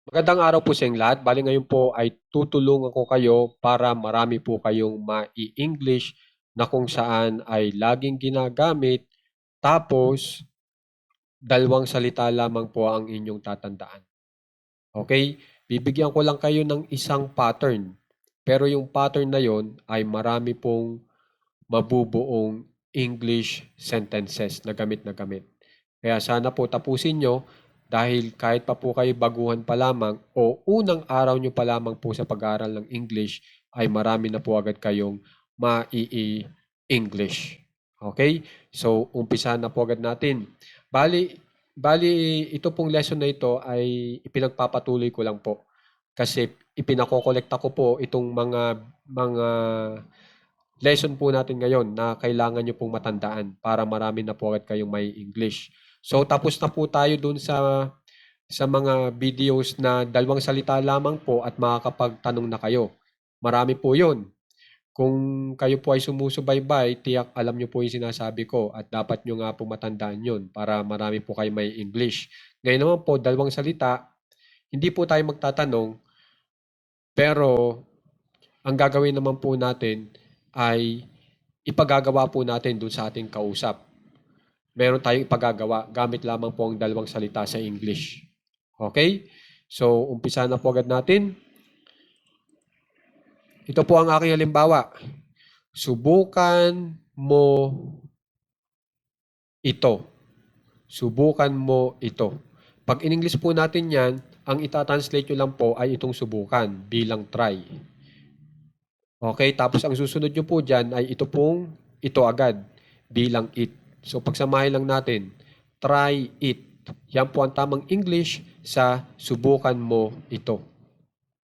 Magandang araw po sa inyong lahat. Bali ngayon po ay tutulungan ko kayo para marami po kayong mai-English na kung saan ay laging ginagamit tapos dalawang salita lamang po ang inyong tatandaan. Okay? Bibigyan ko lang kayo ng isang pattern. Pero yung pattern na yon ay marami pong mabubuong English sentences na gamit na gamit. Kaya sana po tapusin nyo dahil kahit pa po kayo baguhan pa lamang o unang araw nyo pa lamang po sa pag-aaral ng English ay marami na po agad kayong mai-English. Okay? So, umpisa na po agad natin. Bali, ito pong lesson na ito ay ipinagpapatuloy ko lang po. Kasi ipinakokolekta ko po itong mga lesson po natin ngayon na kailangan nyo pong matandaan para marami na po agad kayong may English. So tapos na po tayo dun sa mga videos na dalawang salita lamang po at makakapagtanong na kayo. Marami po yun. Kung kayo po ay sumusubaybay, tiyak alam nyo po yung sinasabi ko at dapat nyo nga po matandaan yun para marami po kayo may English. Ngayon naman po, dalawang salita, hindi po tayo magtatanong, pero ang gagawin naman po natin ay ipagagawa po natin dun sa ating kausap. Meron tayong ipagagawa gamit lamang po ang dalawang salita sa English. Okay? So, umpisa na po agad natin. Ito po ang aking halimbawa. Subukan mo ito. Subukan mo ito. Pag in English po natin yan, ang itatranslate nyo lang po ay itong subukan bilang try. Okay, tapos ang susunod nyo po dyan ay ito agad bilang it. So pagsamahin lang natin, try it. Yan po ang tamang English sa subukan mo ito.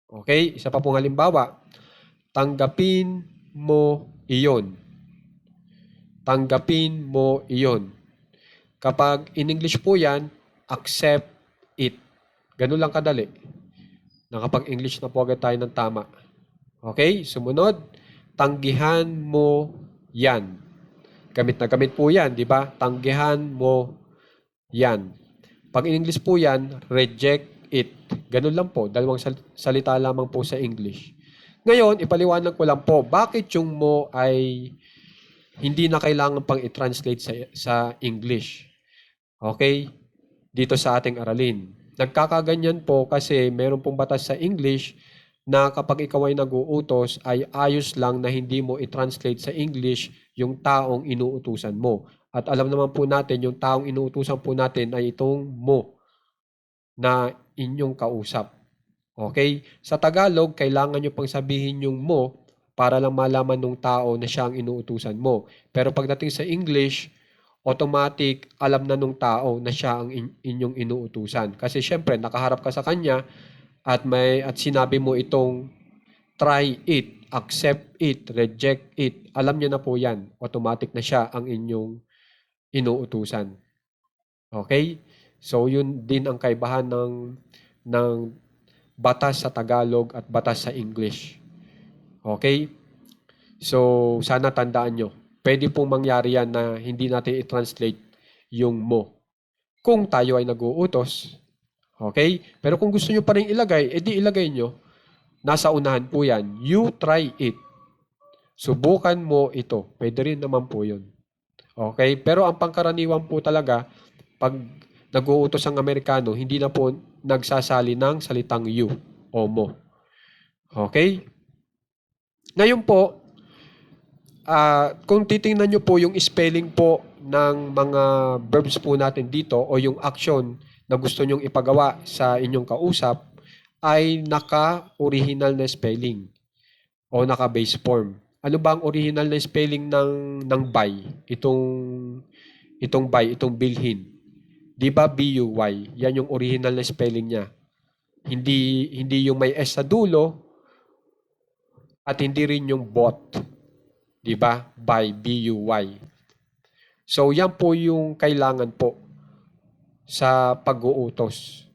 Okay, isa pa pong halimbawa, tanggapin mo iyon. Tanggapin mo iyon. Kapag in English po yan, accept it. Ganun lang kadali. Nakapag-English na po agad tayo ng tama. Okay, sumunod, tanggihan mo yan. Gamit na gamit po yan, di ba? Tanggihan mo yan. Pag in English po yan, reject it. Ganun lang po, dalawang salita lamang po sa English. Ngayon, ipaliwanag ko lang po, bakit yung mo ay hindi na kailangan pang i-translate sa English. Okay? Dito sa ating aralin. Nagkakaganyan po kasi meron pong batas sa English na kapag ikaw ay nag-uutos ay ayos lang na hindi mo i-translate sa English yung taong inuutusan mo. At alam naman po natin, yung taong inuutusan po natin ay itong mo na inyong kausap. Okay? Sa Tagalog, kailangan nyo pang sabihin yung mo para lang malaman ng tao na siya ang inuutusan mo. Pero pagdating sa English, automatic alam na nung tao na siya ang inyong inuutusan. Kasi syempre, nakaharap ka sa kanya at sinabi mo itong try it, accept it, reject it. Alam niya na po yan. Automatic na siya ang inyong inuutusan. Okay? So yun din ang kaibahan ng batas sa Tagalog at batas sa English. Okay? So sana tandaan nyo. Pwede pong mangyari yan na hindi natin i-translate yung mo. Kung tayo ay nag-uutos. Okay? Pero kung gusto nyo pa rin ilagay, edi ilagay nyo. Nasa unahan po yan. You try it. Subukan mo ito. Pwede rin naman po yun. Okay? Pero ang pangkaraniwan po talaga, pag nag-uutos ang Amerikano, hindi na po nagsasali ng salitang you o mo. Okay? Ngayon po, kung titingnan nyo po yung spelling po ng mga verbs po natin dito o yung action na gusto nyong ipagawa sa inyong kausap ay naka-original na spelling o naka-base form. Ano ba ang original na spelling ng buy? Itong buy, itong bilhin. 'Di ba B-U-Y? Yan yung original na spelling niya. Hindi yung may S sa dulo at hindi rin yung bought. 'Di ba? Buy, B-U-Y. So yan po yung kailangan po sa pag-uutos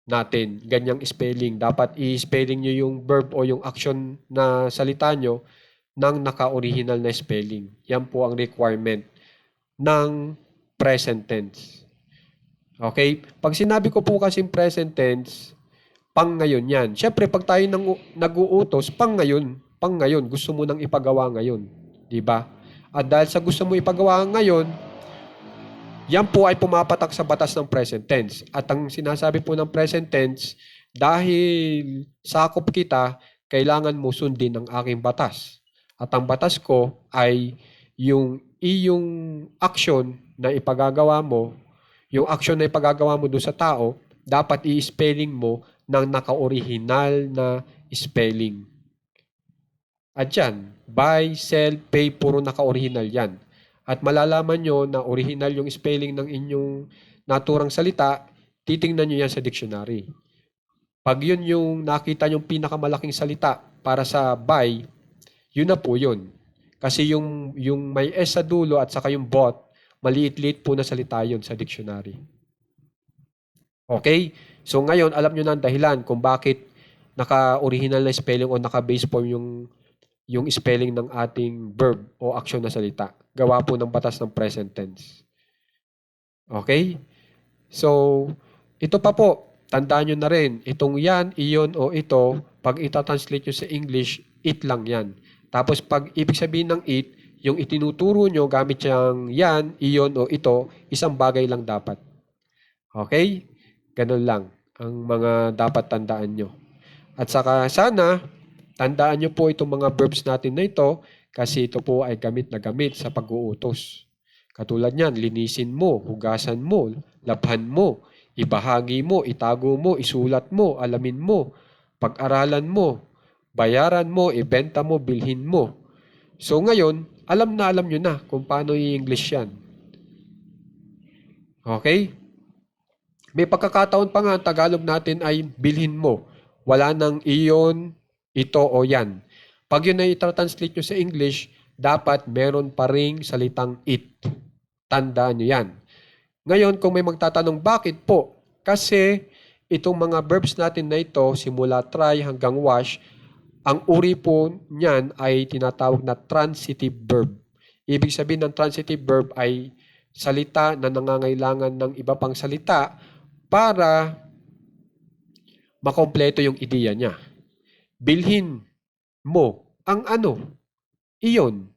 natin. Ganyang spelling. Dapat i-spelling nyo yung verb o yung action na salita nyo ng naka-original na spelling. Yan po ang requirement ng present tense. Okay? Pag sinabi ko po kasing present tense, pang ngayon yan. Siyempre, pag tayo nag-uutos, pang ngayon, gusto mo nang ipagawa ngayon. Di ba? At dahil sa gusto mo ipagawa ngayon, yan po ay pumapatak sa batas ng present tense. At ang sinasabi po ng present tense, dahil sakop kita, kailangan mo sundin ang aking batas. At ang batas ko ay yung iyong action na ipagagawa mo, yung action na ipagagawa mo doon sa tao, dapat i-spelling mo ng naka-original na spelling. At yan, buy, sell, pay, puro naka-original yan. At malalaman nyo na original yung spelling ng inyong naturang salita, titingnan nyo yan sa dictionary. Pag yun yung nakita yung pinakamalaking salita para sa buy, yun na po yun. Kasi yung may S sa dulo at saka yung bot, maliit-liit po na salita yun sa dictionary. Okay? So ngayon, alam nyo na ang dahilan kung bakit naka-original na spelling o naka-base form yung spelling ng ating verb o action na salita. Gawa po ng batas ng present tense. Okay? So, ito pa po, tandaan nyo na rin, itong yan, iyon o ito, pag itatranslate nyo sa English, it lang yan. Tapos pag ibig sabihin ng it, yung itinuturo nyo gamit yung yan, iyon o ito, isang bagay lang dapat. Okay? Ganun lang ang mga dapat tandaan nyo. At saka sana, tandaan nyo po itong mga verbs natin na ito kasi ito po ay gamit na gamit sa pag-uutos. Katulad niyan, linisin mo, hugasan mo, labhan mo, ibahagi mo, itago mo, isulat mo, alamin mo, pag-aralan mo, bayaran mo, ibenta mo, bilhin mo. So ngayon, alam nyo na kung paano i-English yan. Okay? May pagkakataon pa nga, ang Tagalog natin ay bilhin mo. Wala nang iyon, ito o yan. Pag yun ay i-translate nyo sa English, dapat meron pa ring salitang it. Tandaan nyo yan. Ngayon, kung may magtatanong, bakit po? Kasi itong mga verbs natin na ito, simula try hanggang wash, ang uri po niyan ay tinatawag na transitive verb. Ibig sabihin ng transitive verb ay salita na nangangailangan ng iba pang salita para makompleto yung ideya niya. Bilhin mo ang ano, iyon.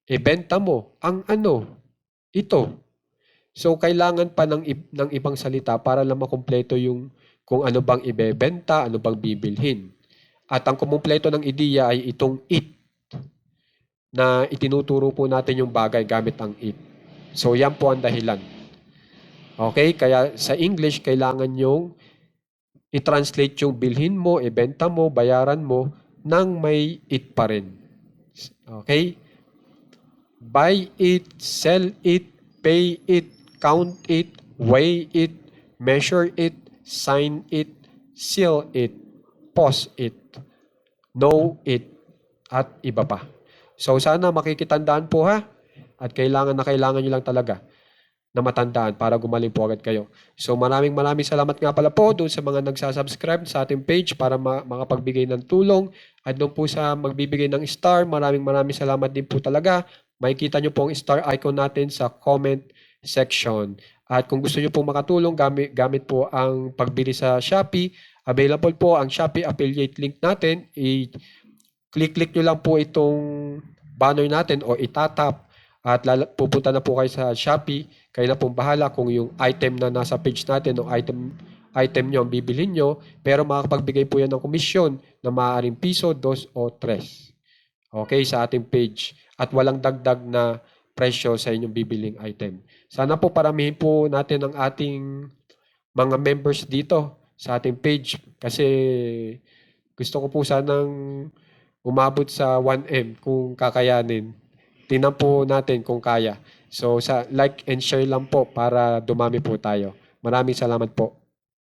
Ibenta mo ang ano, ito. So, kailangan pa ng ibang salita para lang makompleto yung kung ano bang ibebenta, ano bang bibilhin. At ang kumumpleto ng ideya ay itong it na itinuturo po natin yung bagay gamit ang it. So, yan po ang dahilan. Okay? Kaya sa English, kailangan yung i-translate yung bilhin mo, ibenta mo, bayaran mo nang may it pa rin. Okay? Buy it, sell it, pay it, count it, weigh it, measure it, sign it, seal it, pause it, know it, at iba pa. So sana makikitandaan po ha. At kailangan nyo lang talaga na matandaan para gumaling po agad kayo. So maraming salamat nga pala po doon sa mga nagsasubscribe sa ating page para makapagbigay ng tulong. At doon po sa magbibigay ng star, maraming salamat din po talaga. Makikita nyo po ang star icon natin sa comment section. At kung gusto nyo po makatulong, gamit po ang pagbili sa Shopee. Available po ang Shopee affiliate link natin. Click nyo lang po itong banner natin o itatap at pupunta na po kayo sa Shopee. Kayo na pong bahala kung yung item na nasa page natin o item nyo ang bibilhin nyo. Pero makakapagbigay po yan ng komisyon na maaaring piso, 2 o 3. Okay, sa ating page. At walang dagdag na presyo sa inyong bibiling item. Sana po paramihin po natin ang ating mga members dito sa ating page kasi gusto ko po sanang umabot sa 1M kung kakayanin. Tingnan po natin kung kaya. So, like and share lang po para dumami po tayo. Maraming salamat po.